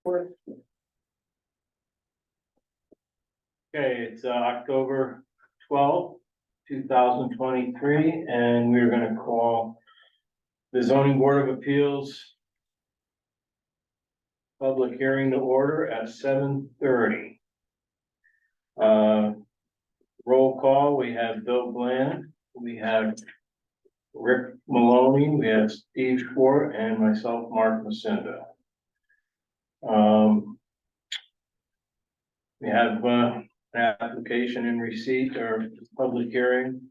Okay, it's October 12th, 2023, and we're gonna call the zoning board of appeals public hearing to order at 7:30. Roll call, we have Bill Bland, we have Rick Maloney, we have Steve Schwartz, and myself, Mark Macinda. We have an application in receipt or public hearing.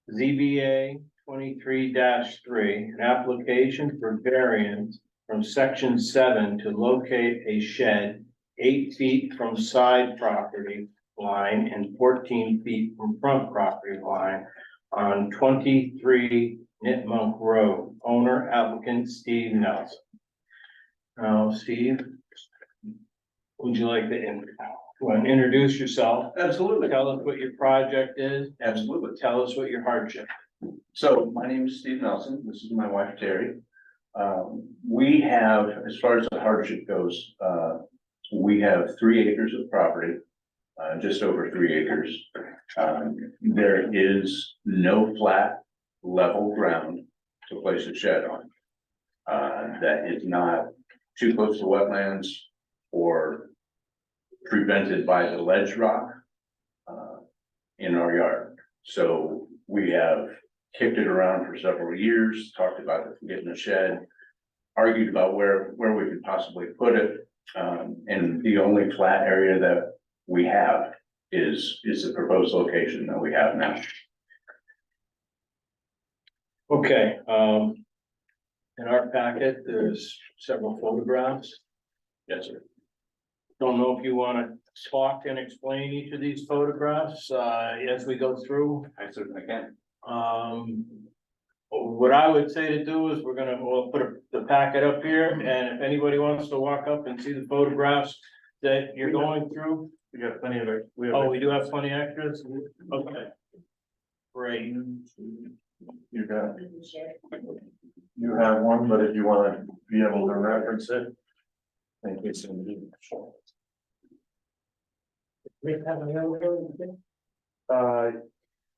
ZBA 23-3, an application for variance from section 7 to locate a shed 8 feet from side property line and 14 feet from front property line on 23 Nipmuc Road. Owner applicant Steve Nelson. Now, Steve, would you like to introduce yourself? Absolutely. Tell us what your project is. Absolutely. Tell us what your hardship. So my name is Steve Nelson. This is my wife, Terry. We have, as far as the hardship goes, we have 3 acres of property, just over 3 acres. There is no flat level ground to place a shed on. That is not too close to wetlands or prevented by the ledge rock in our yard. So we have kicked it around for several years, talked about getting a shed, argued about where we could possibly put it. And the only flat area that we have is the proposed location that we have now. Okay, in our packet, there's several photographs. Yes, sir. Don't know if you want to talk and explain each of these photographs, as we go through. I certainly can. What I would say to do is we'll put the packet up here, and if anybody wants to walk up and see the photographs that you're going through. We got plenty of it. We do have plenty extras? Okay. Great. You got, you have one, but if you want to be able to reference it. Thank you.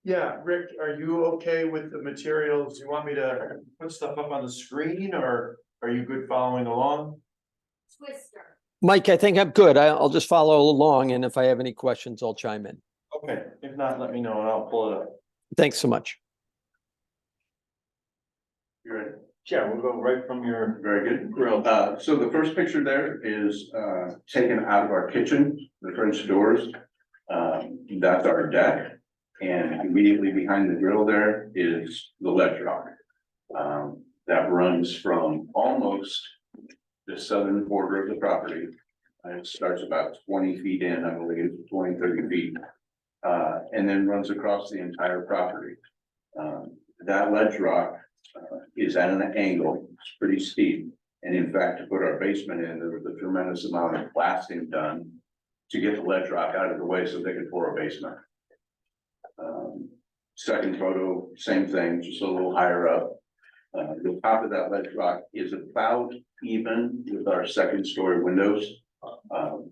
Yeah, Rick, are you okay with the materials? You want me to put stuff up on the screen, or are you good following along? Twister. Mike, I think I'm good. I'll just follow along, and if I have any questions, I'll chime in. Okay, if not, let me know and I'll pull it up. Thanks so much. You ready? Yeah, we'll go right from your Very good. grill. So the first picture there is taken out of our kitchen, the French doors. That's our deck. And immediately behind the grill there is the ledge rock. That runs from almost the southern border of the property. It starts about 20 feet in, I believe, 20, 30 feet. And then runs across the entire property. That ledge rock is at an angle. It's pretty steep. And in fact, to put our basement in, there was a tremendous amount of blasting done to get the ledge rock out of the way so they could pour a basement. Second photo, same thing, just a little higher up. The top of that ledge rock is about even with our second story windows.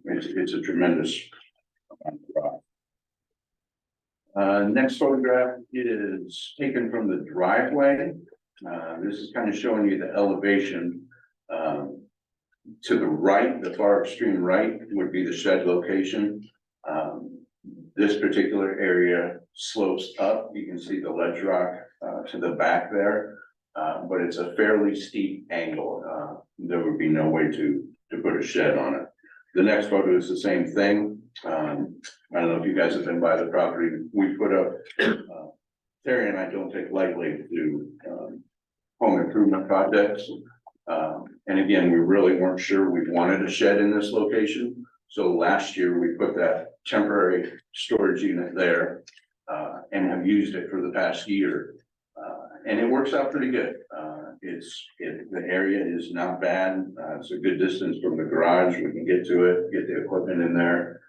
It's a tremendous rock. Next photograph is taken from the driveway. This is kind of showing you the elevation. To the right, the far extreme right would be the shed location. This particular area slopes up. You can see the ledge rock to the back there, but it's a fairly steep angle. There would be no way to put a shed on it. The next photo is the same thing. I don't know if you guys have been by the property. We put up, Terry and I don't take lightly to home improvement projects. And again, we really weren't sure we wanted a shed in this location. So last year we put that temporary storage unit there and have used it for the past year. And it works out pretty good. The area is not bad. It's a good distance from the garage. We can get to it, get the equipment in there.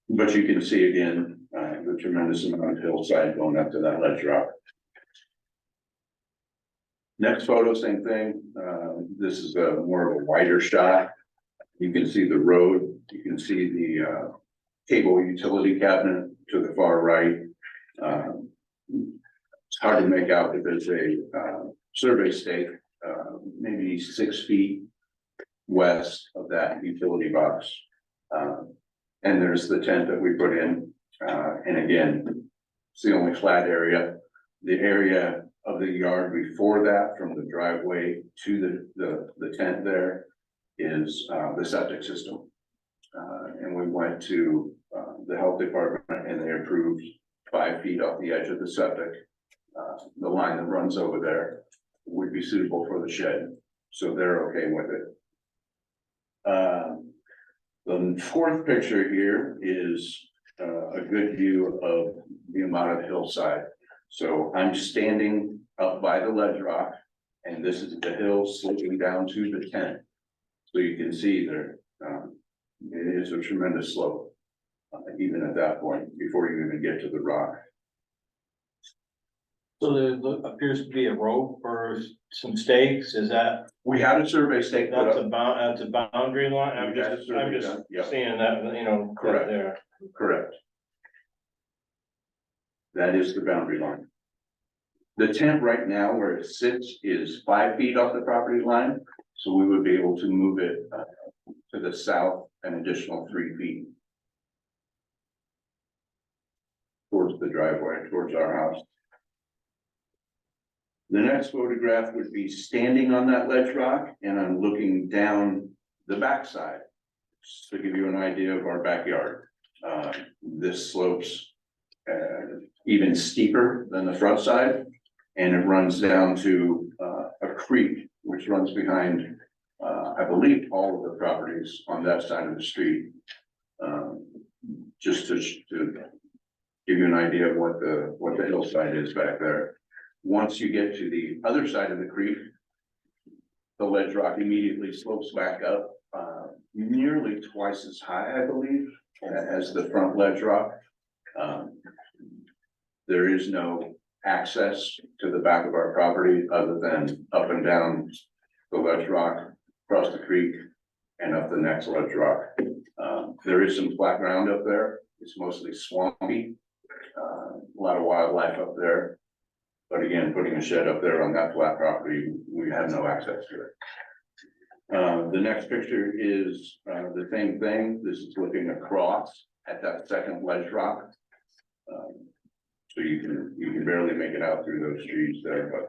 But you can see again, the tremendous amount of hillside going up to that ledge rock. Next photo, same thing. This is more of a wider shot. You can see the road, you can see the cable utility cabinet to the far right. It's hard to make out, but there's a survey stake, maybe 6 feet west of that utility box. And there's the tent that we put in, and again, it's the only flat area. The area of the yard before that, from the driveway to the tent there, is the septic system. And we went to the health department and they approved 5 feet off the edge of the septic. The line that runs over there would be suitable for the shed, so they're okay with it. The fourth picture here is a good view of the amount of hillside. So I'm standing up by the ledge rock, and this is the hill sloping down to the tent. So you can see there, it is a tremendous slope, even at that point, before you even get to the rock. So there appears to be a rope or some stakes, is that, We had a survey stake put that's up, that's a boundary line? I'm We had a just, survey I'm just done, yep. seeing that, you know, Correct. there. correct. That is the boundary line. The tent right now where it sits is 5 feet off the property line, so we would be able to move it to the south an additional 3 feet. Towards the driveway, towards our house. The next photograph would be standing on that ledge rock, and I'm looking down the backside. Just to give you an idea of our backyard. This slopes even steeper than the front side, and it runs down to a creek, which runs behind, I believe, all of the properties on that side of the street. Just to give you an idea of what the hillside is back there. Once you get to the other side of the creek, the ledge rock immediately slopes back up, nearly twice as high, I believe, as the front ledge rock. There is no access to the back of our property other than up and down the ledge rock, across the creek, and up the next ledge rock. There is some flat ground up there. It's mostly swampy. A lot of wildlife up there. But again, putting a shed up there on that flat property, we have no access to it. The next picture is the same thing. This is looking across at that second ledge rock. So you can barely make it out through those trees there, but.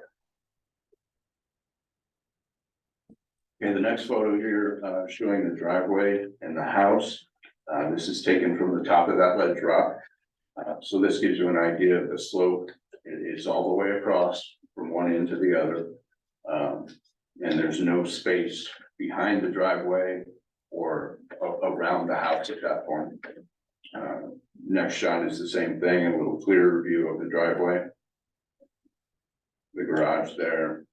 Okay, the next photo here, showing the driveway and the house. This is taken from the top of that ledge rock. So this gives you an idea of the slope. It is all the way across from one end to the other. And there's no space behind the driveway or around the house at that point. Next shot is the same thing, a little clearer view of the driveway. The garage there.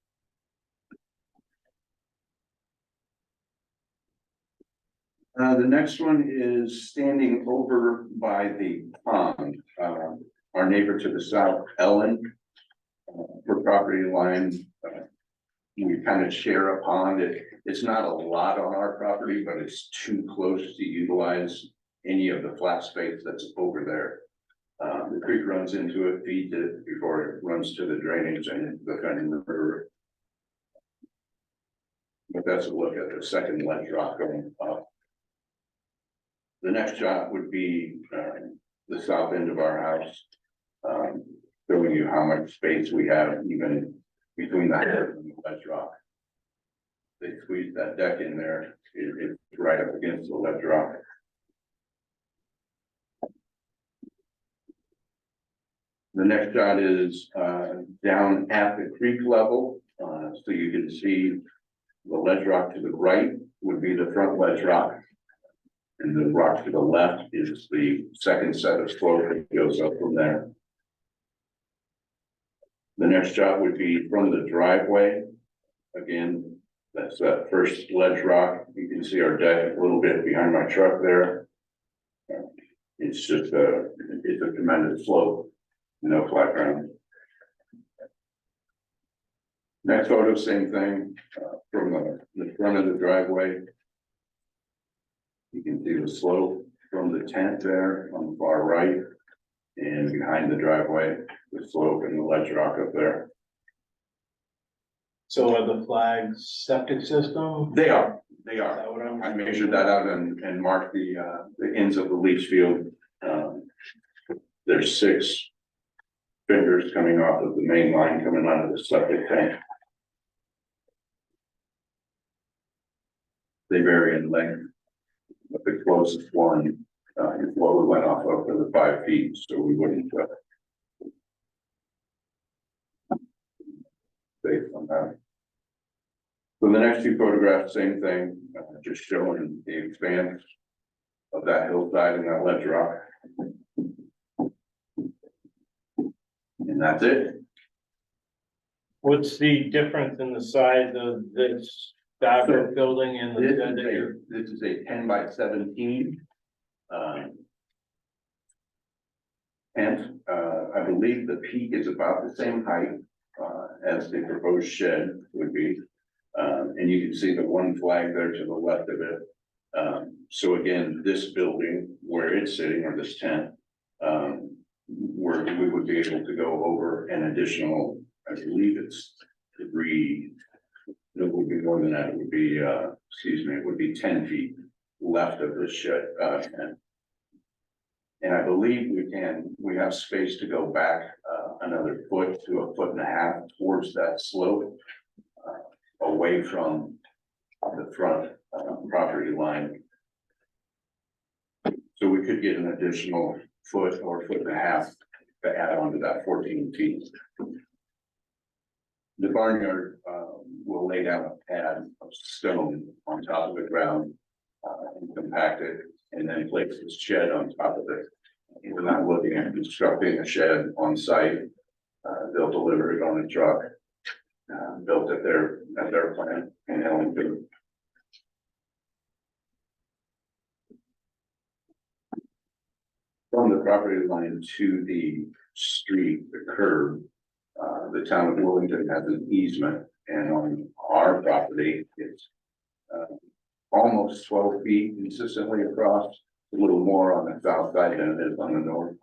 The next one is standing over by the pond. Our neighbor to the south, Ellen, her property line, we kind of share a pond. It's not a lot on our property, but it's too close to utilize any of the flat space that's over there. The creek runs into it, feeds it before it runs to the drainage and the Fenton River. But that's a look at the second ledge rock going up. The next shot would be the south end of our house, showing you how much space we have even between the house and the ledge rock. They squeezed that deck in there, it's right up against the ledge rock. The next shot is down at the creek level, so you can see the ledge rock to the right would be the front ledge rock. And the rock to the left is the second set of slope that goes up from there. The next shot would be from the driveway. Again, that's that first ledge rock. You can see our deck a little bit behind my truck there. It's just it's a tremendous slope, no flat ground. Next photo, same thing, from the front of the driveway. You can see the slope from the tent there on the far right. And behind the driveway, the slope and the ledge rock up there. So are the flags septic system? They are. Is that what I'm? I measured that out and marked the ends of the leach field. There's 6 fingers coming off of the main line coming out of the septic tank. They vary in length, but the closest one is what we went off of for the 5 feet, so we wouldn't. Based on that. So the next 2 photographs, same thing, just showing the expanse of that hillside and that ledge rock. And that's it. What's the difference in the size of this fabric building and the shed that you're? This is a 10 by 17. And I believe the peak is about the same height as the proposed shed would be. And you can see the one flag there to the left of it. So again, this building where it's sitting, or this tent, where we would be able to go over an additional, I believe it's 3, it would be more than that, it would be, excuse me, it would be 10 feet left of this shed, tent. And I believe we have space to go back, another foot to a foot and a half towards that slope, away from the front, property line. So we could get an additional foot or foot and a half to add on to that 14 feet. The barnyard, will lay down a pad of stone on top of the ground, and compact it, and then place this shed on top of it. We're not looking at constructing a shed on site. They'll deliver it on a truck, built at their plant in Willington. From the property line to the street, the curb, the town of Willington has an easement, and on our property, it's almost 12 feet consistently across, a little more on the south side than it is on the north.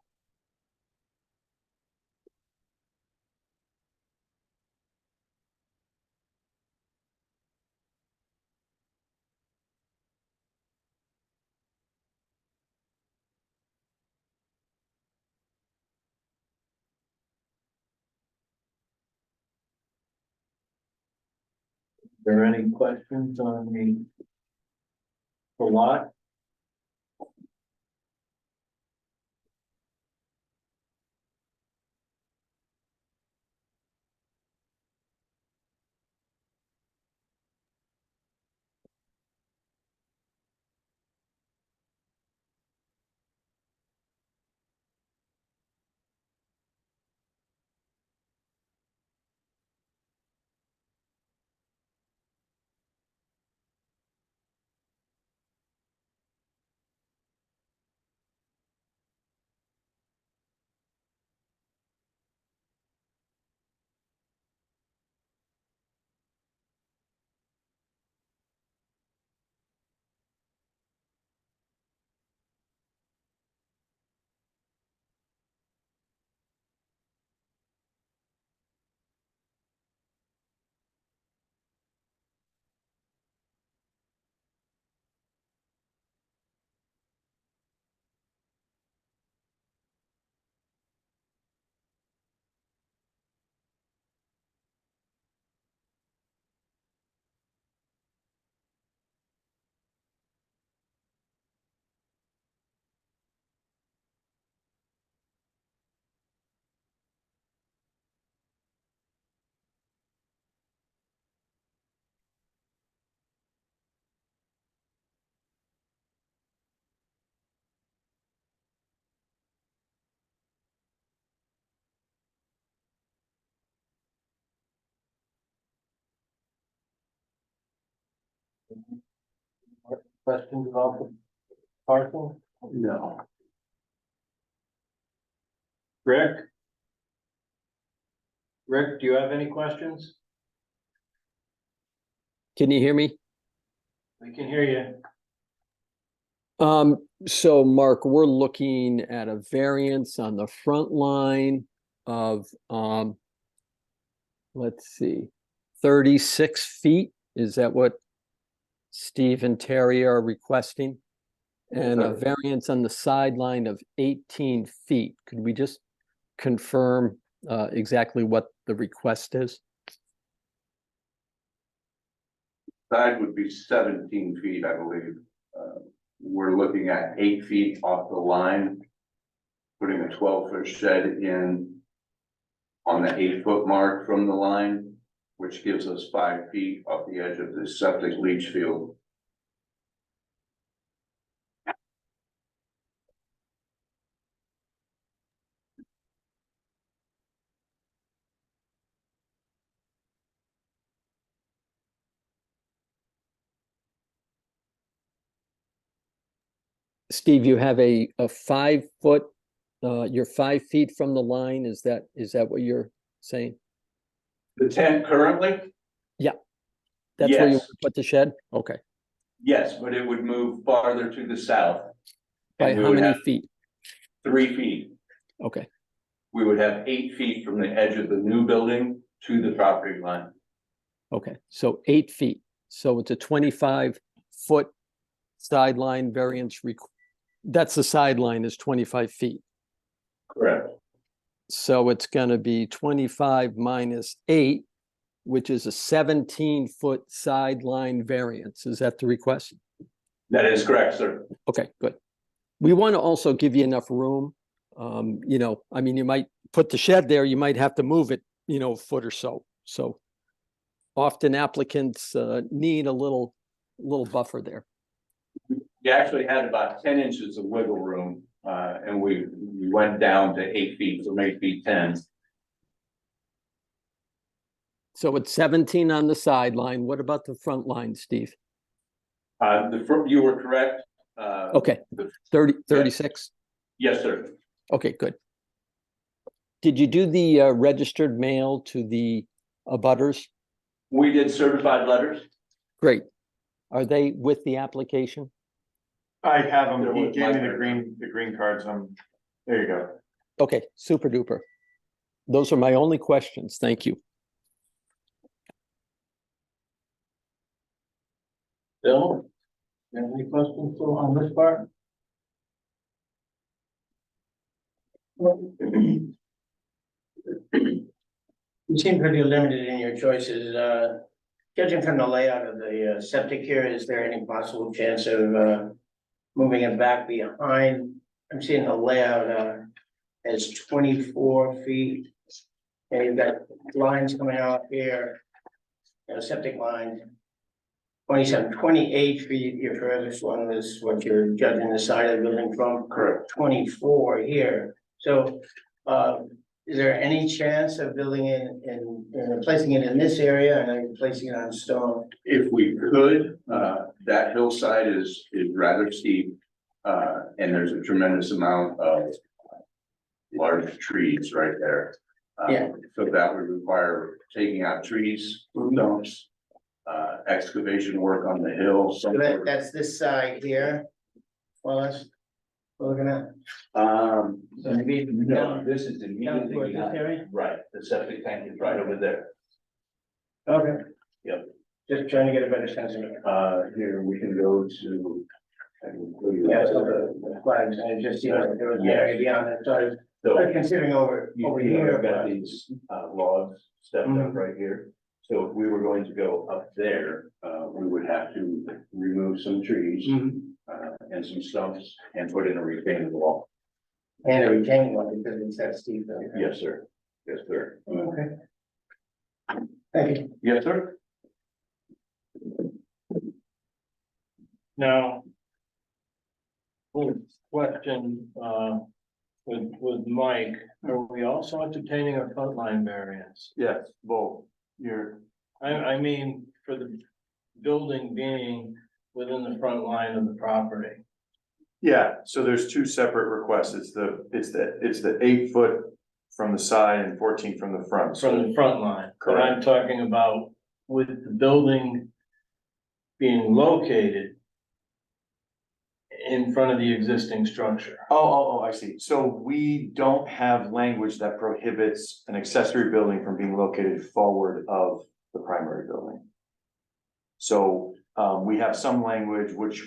There any questions on the lot? Questions about the parcel? No. Rick? Rick, do you have any questions? Can you hear me? We can hear you. So Mark, we're looking at a variance on the front line of, let's see, 36 feet. Is that what Steve and Terry are requesting? And a variance on the sideline of 18 feet. Could we just confirm exactly what the request is? Side would be 17 feet, I believe. We're looking at 8 feet off the line, putting a 12-foot shed in on the 8-foot mark from the line, which gives us 5 feet off the edge of the septic leach field. Steve, you have a 5 foot, you're 5 feet from the line. Is that what you're saying? The tent currently? That's where you Yes. put the shed? Okay. Yes, but it would move farther to the south. By And we how would many have feet? 3 feet. Okay. We would have 8 feet from the edge of the new building to the property line. Okay, so 8 feet. So it's a 25-foot sideline variance. That's the sideline is 25 feet. Correct. So it's gonna be 25 minus 8, which is a 17-foot sideline variance. Is that the request? That is correct, sir. Okay, good. We want to also give you enough room. You know, I mean, you might put the shed there, you might have to move it, you know, a foot or so. So often applicants need a little buffer there. You actually had about 10 inches of wiggle room, and we went down to 8 feet, from 8 feet 10. So it's 17 on the sideline. What about the front line, Steve? You were correct. Okay, 36? Yes, sir. Okay, good. Did you do the registered mail to the abutters? We did certified letters. Great. Are they with the application? I have them, There he was gave me my- the green cards, there you go. Okay, super duper. Those are my only questions. Thank you. Bill, you have any questions on this part? You seem pretty limited in your choices, judging from the layout of the septic here, is there any possible chance of moving it back behind? I'm seeing the layout as 24 feet. And you've got lines coming out here, you know, septic lines. 27, 28 feet, your furthest one was what you're judging the side of the building from. Correct. 24 here, so, is there any chance of building it and placing it in this area and then placing it on stone? If we could, that hillside is rather steep, and there's a tremendous amount of large trees right there. Yeah. So that would require taking out trees, stumps, excavation work on the hill. So that's this side here. Well, that's, we're looking at. So maybe No, this is down immediately toward this behind. area? Right, the septic tank is right over there. Okay. Yep. Just trying to get a better sense of it. Here, we can go to. I can put you- Yeah, so the flags, and it just seems like there was an area beyond it, so I was considering over here, I've got but. these logs stepped up right here. So if we were going to go up there, we would have to remove some trees and some stumps and put in a retaining wall. And a retaining wall because it's that steep. Yes, sir. Yes, sir. Okay. Thank you. Yes, sir. Now. Question, with Mike, are we also entertaining a frontline variance? Yes, both, I mean, for the building being within the front line of the property. yeah, so there's two separate requests, it's the 8 foot from the side and 14 from the front. From the front line, but I'm talking about with the building being located in front of the existing structure. I see. So we don't have language that prohibits an accessory building from being located forward of the primary building. So, we have some language which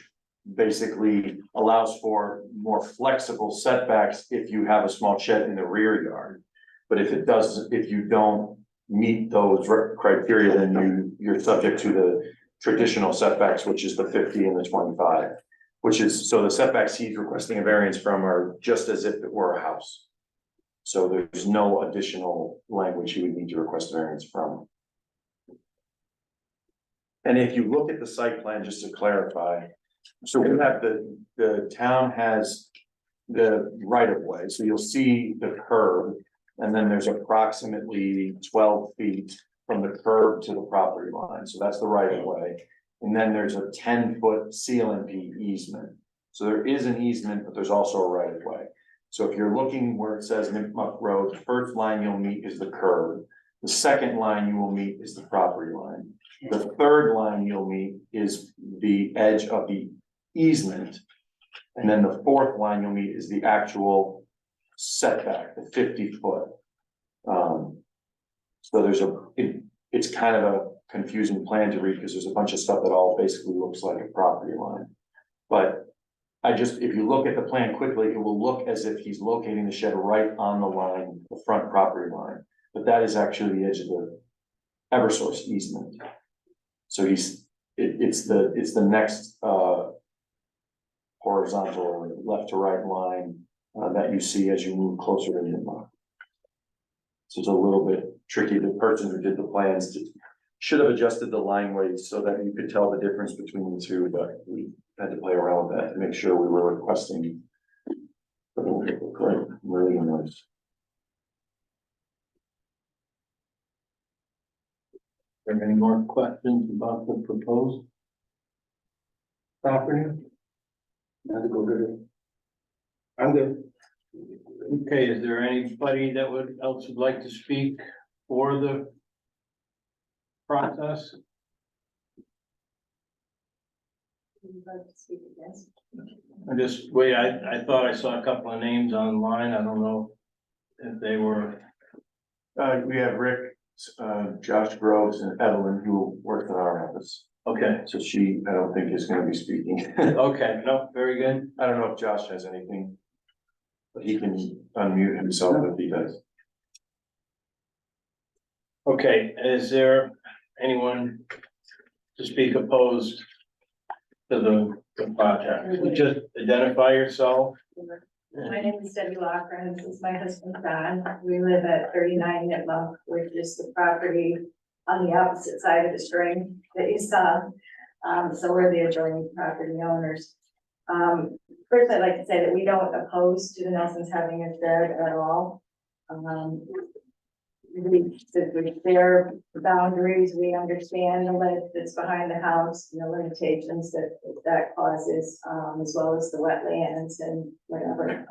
basically allows for more flexible setbacks if you have a small shed in the rear yard. But if you don't meet those criteria, then you're subject to the traditional setbacks, which is the 50 and the 25. So the setbacks he's requesting a variance from are just as if it were a house. So there's no additional language he would need to request a variance from. And if you look at the site plan, just to clarify, so we have the town has the right of way, so you'll see the curb. And then there's approximately 12 feet from the curb to the property line, so that's the right of way. And then there's a 10-foot CLNP easement. So there is an easement, but there's also a right of way. So if you're looking where it says Nipmuc Road, the first line you'll meet is the curb. The second line you will meet is the property line. The third line you'll meet is the edge of the easement. And then the fourth line you'll meet is the actual setback, the 50-foot. So it's kind of a confusing plan to read because there's a bunch of stuff that all basically looks like a property line. But if you look at the plan quickly, it will look as if he's locating the shed right on the line, the front property line. But that is actually the edge of the Eversource easement. So it's the next horizontal or left to right line that you see as you move closer to Nipmuc. So it's a little bit tricky. The person who did the plans should have adjusted the line weights so that you could tell the difference between the two, but we had to play around with that to make sure we were requesting. Great, really nice. Are there any more questions about the proposed property? Not go good. I'm good. Okay, is there anybody that else would like to speak for the process? I thought I saw a couple of names online. I don't know if they were. We have Rick, Josh Groves and Evelyn who work in our office. Okay, So I don't think is gonna be speaking. okay, no, very good. I don't know if Josh has anything. But he can unmute himself if he does. Okay, is there anyone to speak opposed to the project? Just identify yourself. My name is Debbie Lochran. This is my husband, Don. We live at 39 Nipmuc, which is the property on the opposite side of the string that you saw. So we're the adjoining property owners. First, I'd like to say that we don't oppose to the Nelsons having a shed at all. With their boundaries, we understand the limit that's behind the house and the limitations that causes, as well as the wetlands and whatever.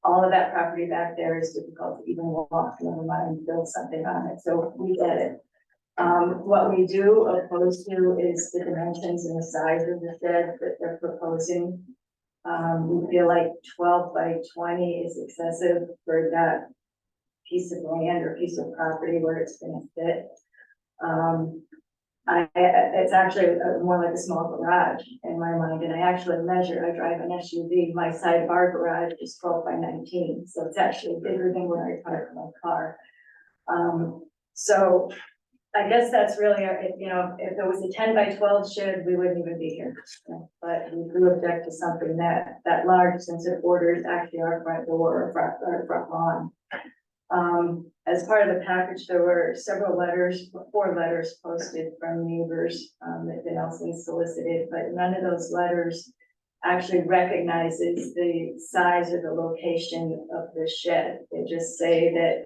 All of that property back there is difficult to even walk, never mind build something on it, so we get it. What we do oppose to is the dimensions and the size of the shed that they're proposing. We feel like 12 by 20 is excessive for that piece of land or piece of property where it's gonna fit. It's actually more like a small garage in my mind, and I actually measure, I drive an SUV, my side of our garage is 12 by 19, so it's actually bigger than where I park my car. So I guess that's really, if there was a 10 by 12 shed, we wouldn't even be here. But we do object to something that large, since it borders actually our front door or front lawn. As part of the package, there were several letters, 4 letters posted from neighbors that the Nelsons solicited, but none of those letters actually recognizes the size or the location of the shed. They just say that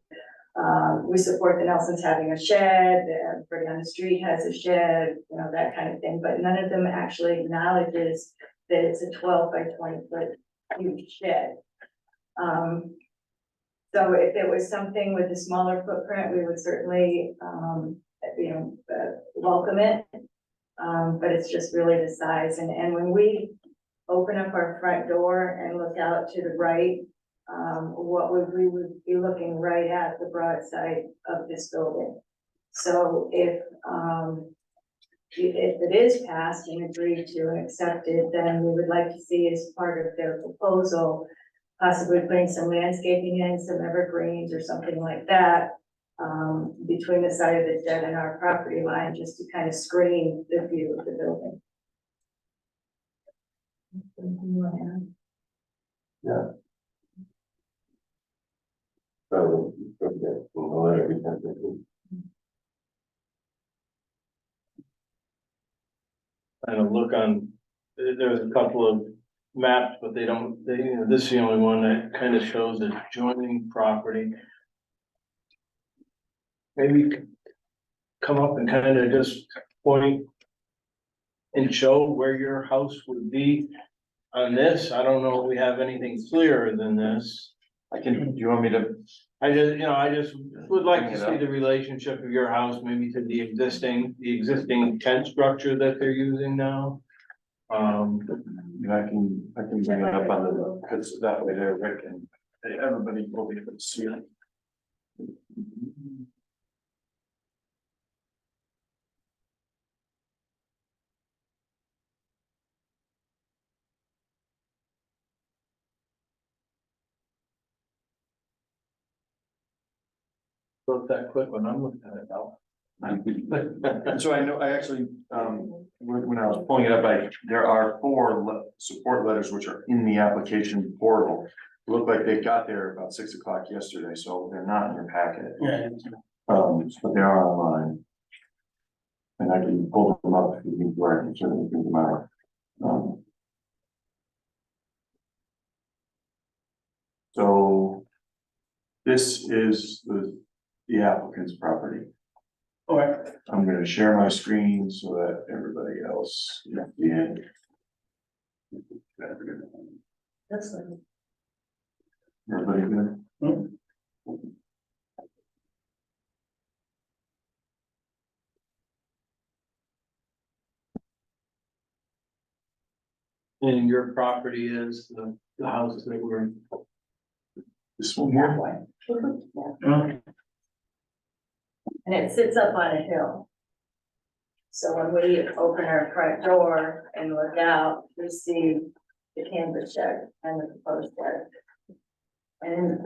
we support the Nelsons having a shed, everybody on the street has a shed, that kind of thing, but none of them actually acknowledges that it's a 12 by 20 foot huge shed. So if it was something with a smaller footprint, we would certainly, welcome it. But it's just really the size. And when we open up our front door and look out to the right, we would be looking right at the broad side of this building. So if it is passed and agreed to and accepted, then we would like to see as part of their proposal, possibly putting some landscaping in, some evergreens or something like that, between the side of the shed and our property line, just to kind of screen the view of the building. Anything you want to add? So, Kind of look on, there's a couple of maps, but they don't, this is the only one that kind of shows the adjoining property. Maybe come up and kind of just point and show where your house would be on this. I don't know if we have anything clearer than this. do you want me to, I just would like to see the relationship of your house maybe to the existing tent structure that they're using now. I can bring it up on the, because that way there, Rick and everybody will be able to see it. Wrote that quick when I'm looking at it now. And so I know, I actually, when I was pulling it up, there are 4 support letters which are in the application portal. It looked like they got there about 6 o'clock yesterday, so they're not in your packet. Yeah. But they are online. And I can pull them up if you need where I can certainly print them out. So this is the applicant's property. All right. I'm gonna share my screen so that everybody else can see it. That's like, Everybody good? And your property is the house that we're, This one here? and it sits up on a hill. So when we open our front door and look out, we see the canvas shed and the proposed shed. And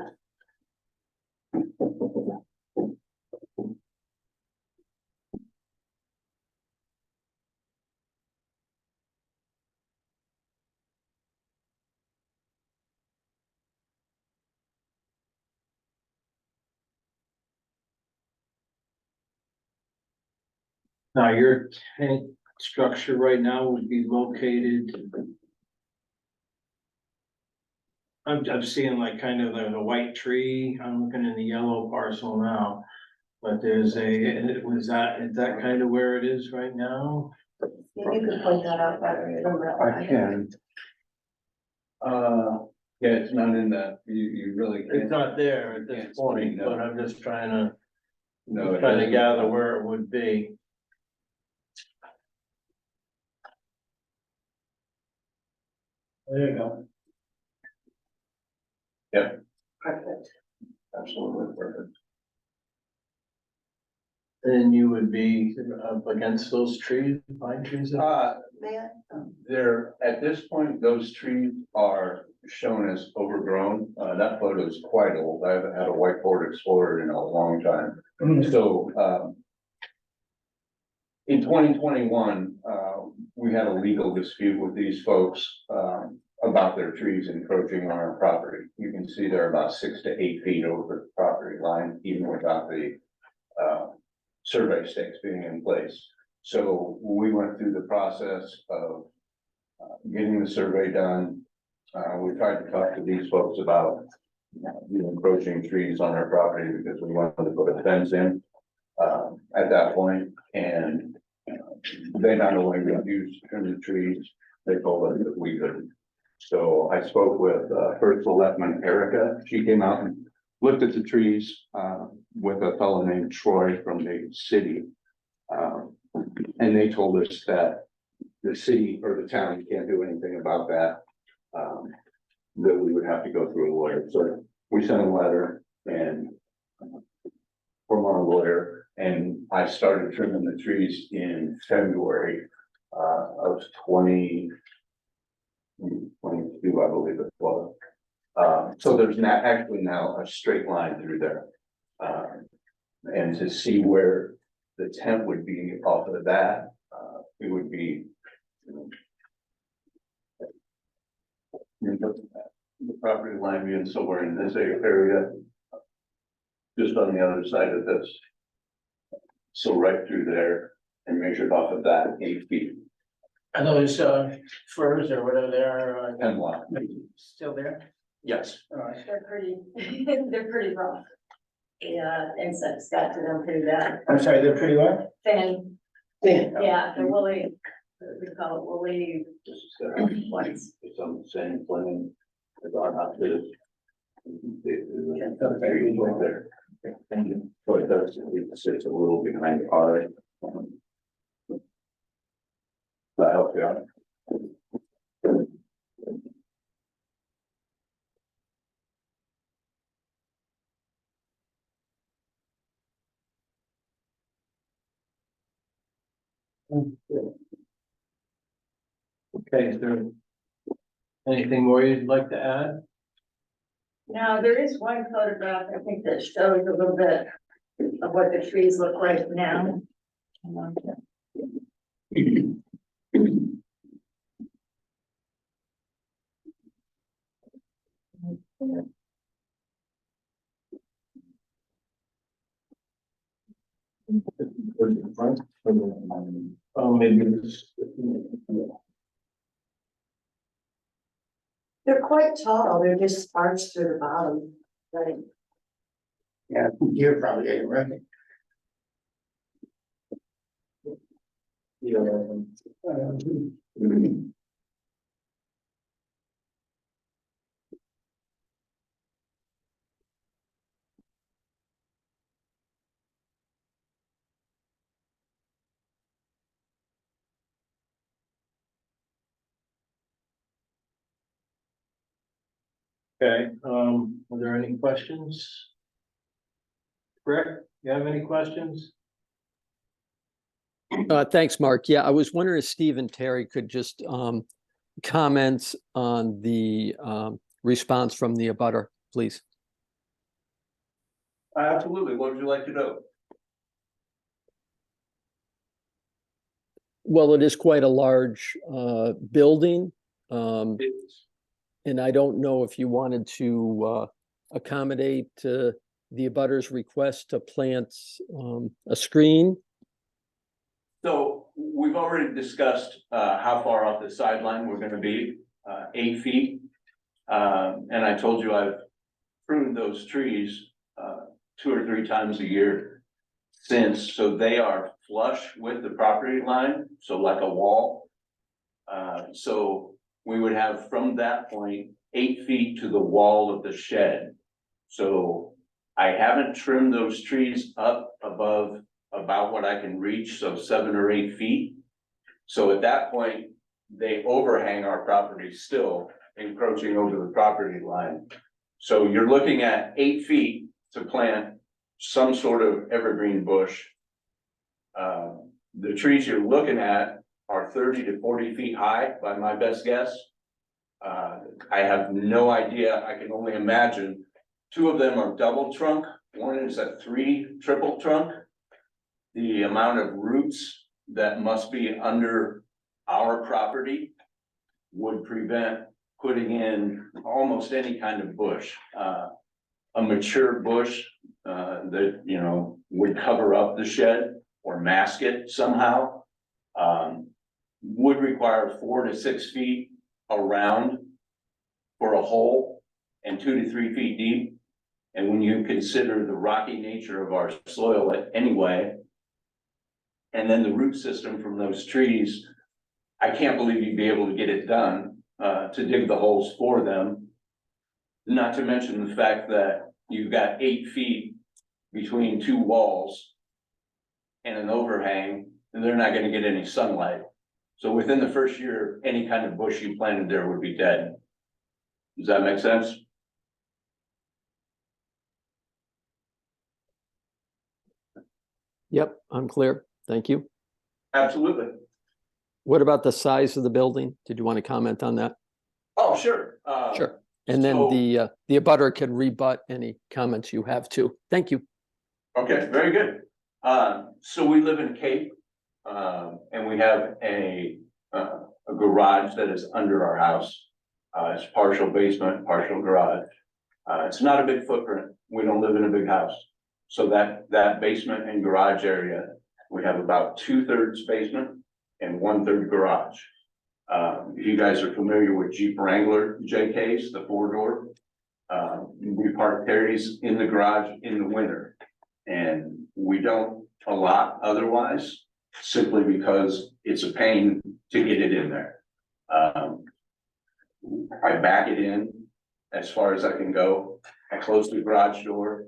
now your tent structure right now would be located. I'm seeing like kind of the white tree. I'm looking in the yellow parcel now. But there's is that kind of where it is right now? you could point that out better. I can. Yeah, it's not in that, you really It's can't. not there at Can't this see, point, no. but I'm just trying to No, it doesn't. gather where it would be. There you go. Perfect. Absolutely perfect. And you would be up against those trees, pine trees? May I? There, at this point, those trees are shown as overgrown. That photo is quite old. I haven't had a whiteboard explorer in a long time. So, in 2021, we had a legal dispute with these folks, about their trees encroaching on our property. You can see they're about 6 to 8 feet over the property line, even without the, survey stakes being in place. So we went through the process of getting the survey done. We tried to talk to these folks about the encroaching trees on our property because we wanted to put a fence in at that point. And they not only refused to trim the trees, they told us that we couldn't. So I spoke with First Selectman Erica. She came out and looked at the trees with a fellow named Troy from the city. And they told us that the city or the town can't do anything about that. That we would have to go through a lawyer, so we sent a letter and from our lawyer, and I started trimming the trees in February of 2022, I believe it was. So there's not actually now a straight line through there. And to see where the tent would be off of that, it would be. The property line being somewhere in this area. Just on the other side of this. So right through there and measured off of that 8 feet. Are those firs or whatever they are And lot. still there? Yes. They're pretty, they're pretty rough. Yeah, insects got to them pretty bad. I'm sorry, they're pretty what? Thin, Thin. yeah, the woolly, we call it woolly This is ones. it's on the same plane. It's on up to this. Right there. Thank you. So it does, it sits a little behind the auto. That help you out? Okay, is there anything more you'd like to add? Now, there is one photograph, I think, that shows a little bit of what the trees look like now. Oh, maybe this. They're quite tall, they're just arched through the bottom, right? Yeah, you're probably ate it, right? Okay, are there any questions? Rick, you have any questions? Thanks, Mark. Yeah, I was wondering if Steve and Terry could just comment on the response from the abutter, please. Absolutely. What would you like to know? Well, it is quite a large building. And I don't know if you wanted to accommodate the abutter's request to plant a screen. So we've already discussed how far off the sideline we're gonna be, 8 feet. And I told you I've pruned those trees 2 or 3 times a year since, so they are flush with the property line, so like a wall. So we would have from that point 8 feet to the wall of the shed. So I haven't trimmed those trees up above about what I can reach, so 7 or 8 feet. So at that point, they overhang our property still, encroaching over the property line. So you're looking at 8 feet to plant some sort of evergreen bush. The trees you're looking at are 30 to 40 feet high by my best guess. I have no idea, I can only imagine. 2 of them are double trunk, one is a 3 triple trunk. The amount of roots that must be under our property would prevent putting in almost any kind of bush. A mature bush that, you know, would cover up the shed or mask it somehow. Would require 4 to 6 feet around for a hole and 2 to 3 feet deep. And when you consider the rocky nature of our soil anyway, and then the root system from those trees, I can't believe you'd be able to get it done to dig the holes for them. Not to mention the fact that you've got 8 feet between 2 walls and an overhang, and they're not gonna get any sunlight. So within the first year, any kind of bush you planted there would be dead. Does that make sense? Yep, I'm clear. Thank you. Absolutely. What about the size of the building? Did you want to comment on that? Oh, sure. Sure. And then so- the abutter can rebut any comments you have too. Thank you. Okay, very good. So we live in Cape, and we have a garage that is under our house. It's partial basement, partial garage. It's not a big footprint. We don't live in a big house. So that basement and garage area, we have about 2/3 basement and 1/3 garage. If you guys are familiar with Jeep Wrangler JKs, the 4-door, we park Terry's in the garage in the winter. And we don't a lot otherwise, simply because it's a pain to get it in there. I back it in as far as I can go. I close the garage door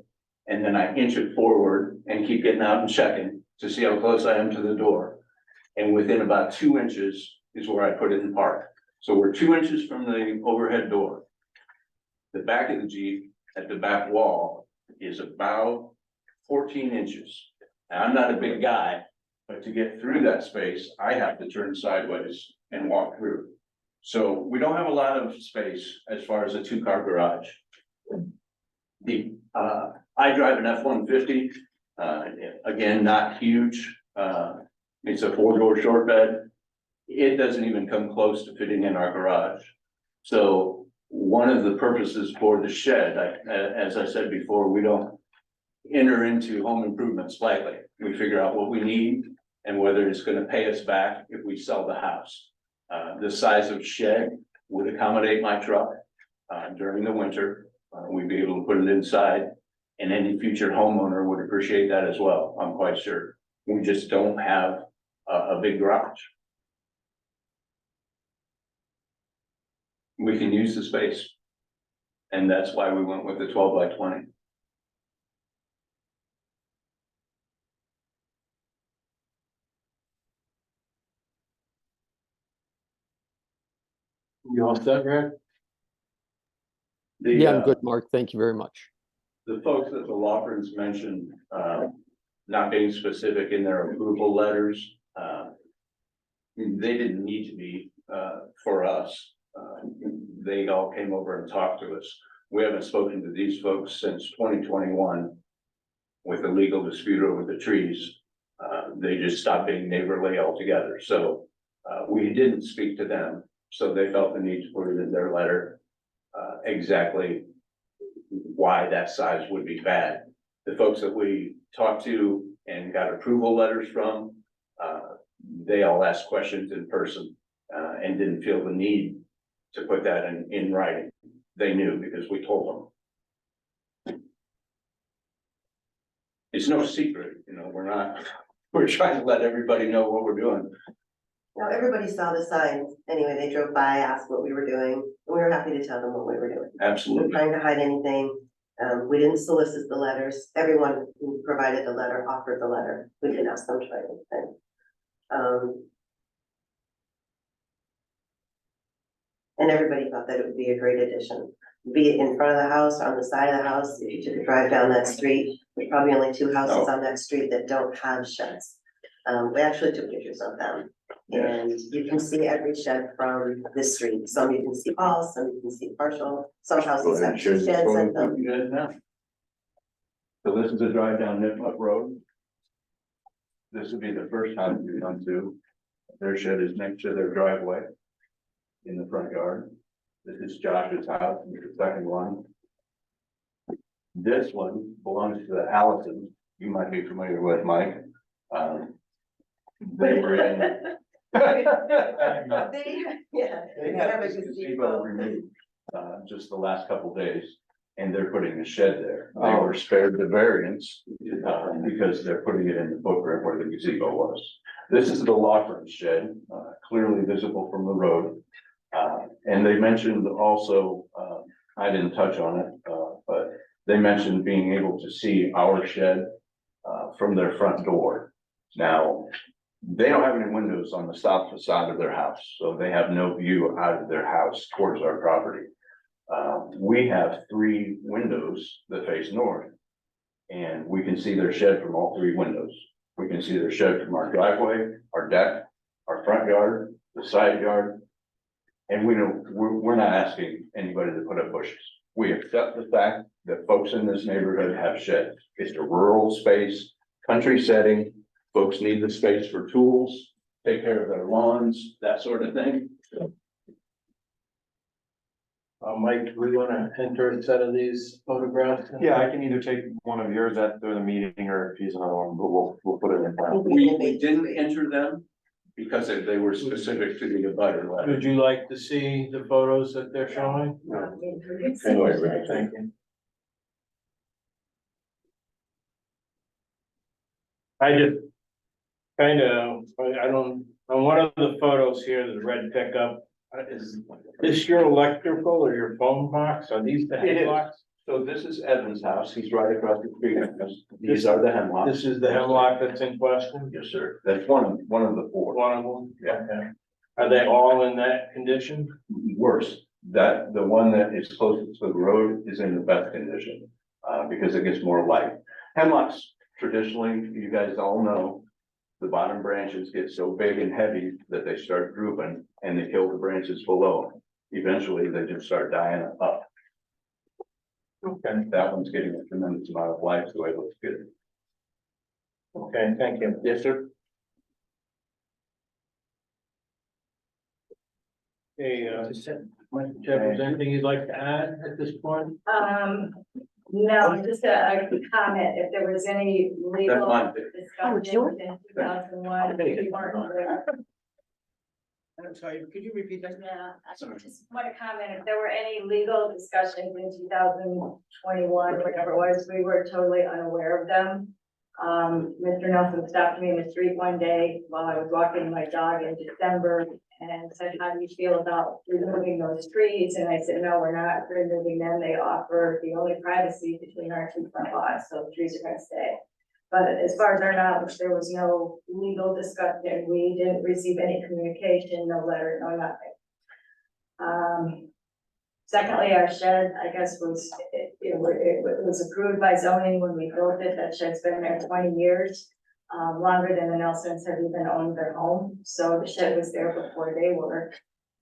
and then I inch it forward and keep getting out and checking to see how close I am to the door. And within about 2 inches is where I put it in park. So we're 2 inches from the overhead door. The back of the Jeep at the back wall is about 14 inches. Now, I'm not a big guy, but to get through that space, I have to turn sideways and walk through. So we don't have a lot of space as far as a 2-car garage. I drive an F-150, again, not huge. It's a 4-door short bed. It doesn't even come close to fitting in our garage. So one of the purposes for the shed, as I said before, we don't enter into home improvements lightly. We figure out what we need and whether it's gonna pay us back if we sell the house. The size of shed would accommodate my truck, during the winter. We'd be able to put it inside, and any future homeowner would appreciate that as well, I'm quite sure. We just don't have a big garage. We can use the space. And that's why we went with the 12 by 20. You all set, Rick? Yeah, I'm good, Mark. Thank you very much. The folks at the law firms mentioned, not being specific in their approval letters. They didn't need to be, for us. They all came over and talked to us. We haven't spoken to these folks since 2021 with a legal dispute over the trees. They just stopped being neighborly altogether. So, we didn't speak to them. So they felt the need to put it in their letter, exactly why that size would be bad. The folks that we talked to and got approval letters from, they all asked questions in person, and didn't feel the need to put that in writing. They knew because we told them. It's no secret, we're trying to let everybody know what we're doing. Now, everybody saw the signs. Anyway, they drove by, asked what we were doing. We were happy to tell them what we were doing. We Absolutely. weren't trying to hide anything. We didn't solicit the letters. Everyone who provided the letter offered the letter. We didn't ask them to write anything. And everybody thought that it would be a great addition, be it in front of the house, on the side of the house. If you took a drive down that street, there's probably only 2 houses on that street that don't have sheds. We actually took pictures of them, and you can see every shed from this street. Some you can see all, some you can see partial, some houses have 2 sheds in them. So this is a drive down Nipmuc Road. This would be the first house we come to. Their shed is next to their driveway in the front yard. This is Josh's house, and the second one. This one belongs to the Allisons. You might be familiar with Mike. They were in. Yeah. They have this gazebo removed, just the last couple days, and they're putting a shed there. They were spared the variance, because they're putting it in the footprint where the gazebo was. This is the law firm shed, clearly visible from the road. And they mentioned also, I didn't touch on it, but they mentioned being able to see our shed, from their front door. Now, They don't have any windows on the south facade of their house, so they have no view out of their house towards our property. We have 3 windows that face north. And we can see their shed from all 3 windows. We can see their shed from our driveway, our deck, our front yard, the side yard. And we're not asking anybody to put up bushes. We accept the fact that folks in this neighborhood have sheds. It's a rural space, country setting. Folks need the space for tools, take care of their lawns, that sort of thing. Mike, do we wanna enter a set of these photographs? Yeah, I can either take one of yours after the meeting, or if he's another one, but we'll put it in. file. We didn't enter them because they were specific to the abutter letter. Would you like to see the photos that they're showing? Anyway, right, Thank you. I just kind of, I don't, on one of the photos here, the red pickup, is this your electrical or your phone box? Are these the It is. hemlocks? So this is Evan's house. He's right across the street from us. These are the hemlocks. This is the hemlock that's in question? Yes, sir. That's one of the 4. One of them? Okay. Are they all in that condition? Worse, that the one that is closest to the road is in the best condition, because it gets more light. Hemlocks, traditionally, you guys all know, the bottom branches get so big and heavy that they start drooping and they kill the branches below. Eventually, they just start dying up. Okay, That one's getting a tremendous amount of life, so it looks good. okay, thank you. Yes, sir. Hey, Jeff, is there anything you'd like to add at this point? No, just a comment, if there was any That's legal mine. discussion in 2001, we weren't aware. I'm sorry, could you repeat that? Yeah, I just want to comment, if there were any legal discussions in 2021, whatever it was, we were totally unaware of them. Mr. Nelson stopped me in the street one day while I was walking my dog in December and said, how do you feel about removing those trees? And I said, no, we're not removing them. They offer the only privacy between our 2 front lots, so the trees are gonna stay. But as far as our knowledge, there was no legal discussion. We didn't receive any communication, no letter, no nothing. Secondly, our shed, I guess, it was approved by zoning when we built it. That shed's been there 20 years, longer than the Nelsons have even owned their home. So the shed was there before they were.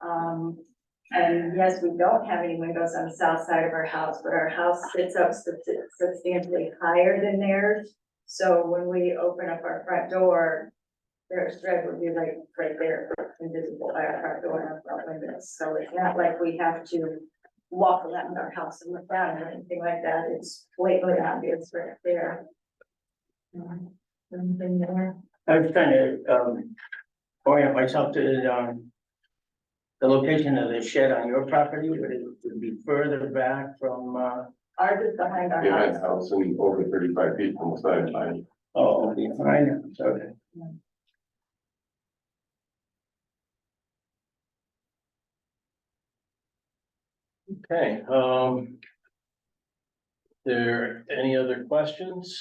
And yes, we don't have any windows on the south side of our house, but our house sits up substantially higher than theirs. So when we open up our front door, their shed would be right there, invisible by our front door and our front windows. So it's not like we have to walk around our house and look down or anything like that. It's blatantly obvious right there. Anything there? I was trying to, orient myself to, the location of the shed on your property, would it be further back from, Ours is behind our Behind house. the house and over 35 feet from the sideline. oh, behind it, okay. Okay, there any other questions?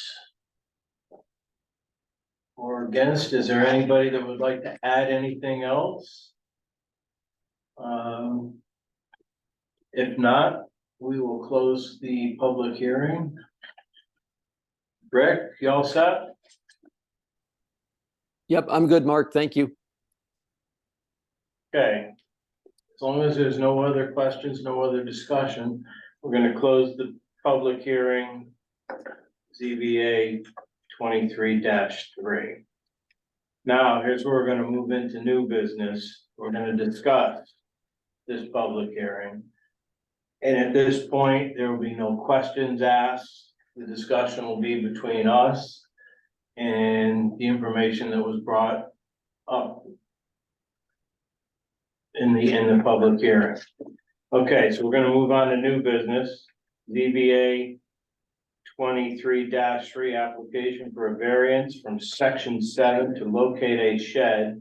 Or against, is there anybody that would like to add anything else? If not, we will close the public hearing. Rick, you all set? Yep, I'm good, Mark. Thank you. Okay. As long as there's no other questions, no other discussion, we're gonna close the public hearing. ZBA 23-3. Now, here's where we're gonna move into new business. We're gonna discuss this public hearing. And at this point, there will be no questions asked. The discussion will be between us and the information that was brought up in the public hearing. Okay, so we're gonna move on to new business. ZBA 23-3 application for a variance from section 7 to locate a shed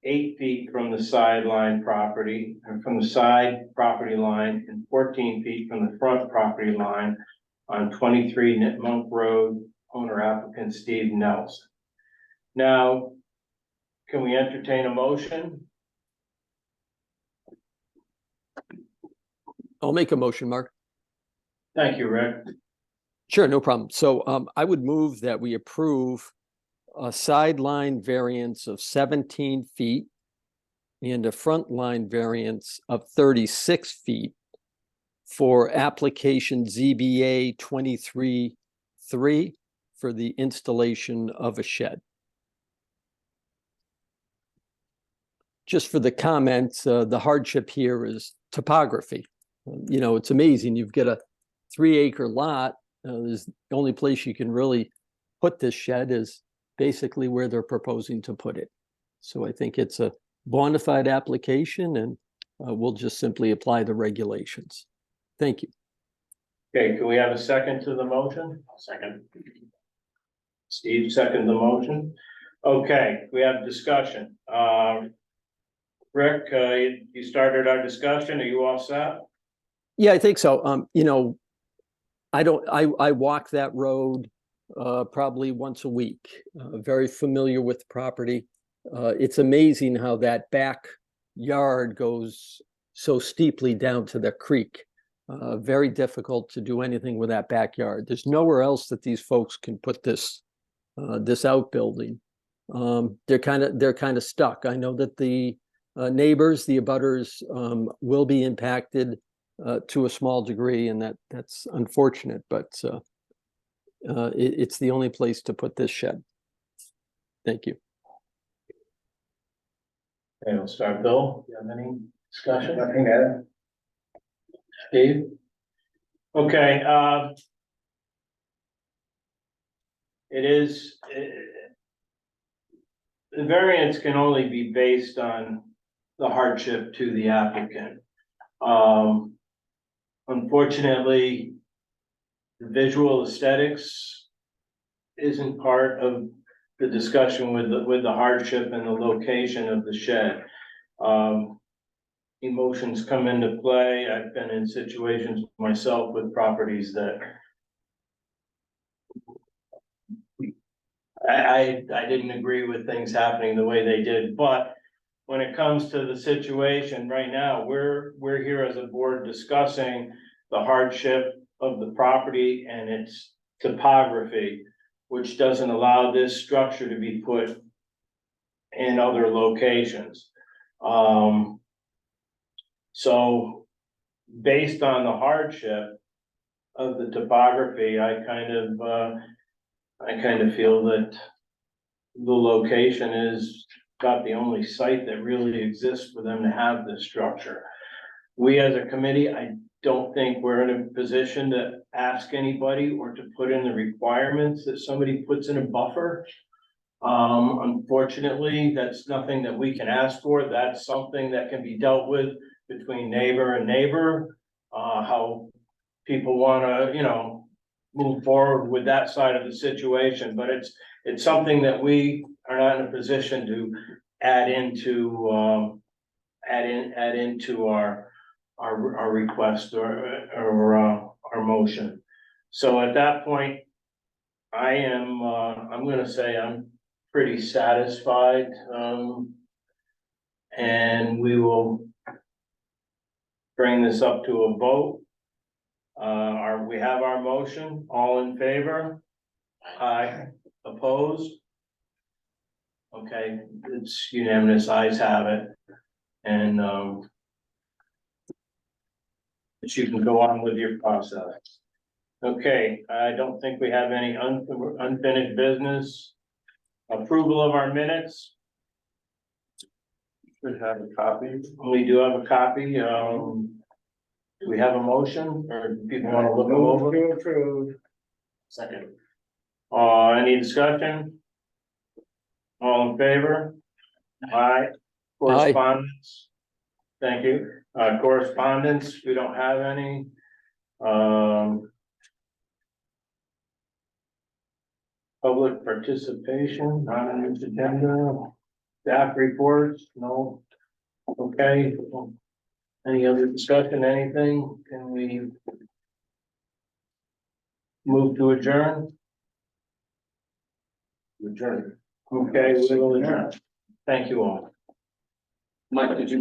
8 feet from the sideline property and from the side property line and 14 feet from the front property line on 23 Nipmunk Road, owner applicant Steve Nelson. Now, can we entertain a motion? I'll make a motion, Mark. Thank you, Rick. Sure, no problem. So I would move that we approve a sideline variance of 17 feet and a front line variance of 36 feet for application ZBA 23-3 for the installation of a shed. Just for the comments, the hardship here is topography. You know, it's amazing. You've got a 3-acre lot. There's the only place you can really put this shed is basically where they're proposing to put it. So I think it's a bona fide application, and we'll just simply apply the regulations. Thank you. Okay, can we have a second to the motion? Second. Steve, second the motion. Okay, we have discussion. Rick, you started our discussion. Are you all set? Yeah, I think so. You know, I walk that road probably once a week. Very familiar with the property. It's amazing how that backyard goes so steeply down to the creek. Very difficult to do anything with that backyard. There's nowhere else that these folks can put this outbuilding. They're kind of stuck. I know that the neighbors, the abutters, will be impacted to a small degree, and that's unfortunate, but it's the only place to put this shed. Thank you. Okay, we'll start. Bill, do you have any discussion? Nothing to Steve? Okay, the variance can only be based on the hardship to the applicant. Unfortunately, the visual aesthetics isn't part of the discussion with the hardship and the location of the shed. Emotions come into play. I've been in situations myself with properties that I didn't agree with things happening the way they did, but when it comes to the situation right now, we're here as a board discussing the hardship of the property and its topography, which doesn't allow this structure to be put in other locations. So based on the hardship of the topography, I kind of feel that the location is about the only site that really exists for them to have this structure. We as a committee, I don't think we're in a position to ask anybody or to put in the requirements that somebody puts in a buffer. Unfortunately, that's nothing that we can ask for. That's something that can be dealt with between neighbor and neighbor. How people wanna, move forward with that side of the situation, but it's something that we are not in a position to add into our request or our motion. So at that point, I'm gonna say I'm pretty satisfied, and we will bring this up to a vote. We have our motion, all in favor? Aye. Opposed? Okay, it's unanimous, ayes have it, and you can go on with your process. Okay, I don't think we have any unfinished business. Approval of our minutes. Should have a copy. We do have a copy. Do we have a motion, or do people want to look them over? approve. Second. Any discussion? All in favor? Aye. Correspondence? Thank you. Correspondence, we don't have any. Public participation, not on this agenda. Staff reports, no. Okay. Any other discussion, anything? Can we move to adjourn? Adjourn. Okay, we will adjourn. Thank you all. Mike, did you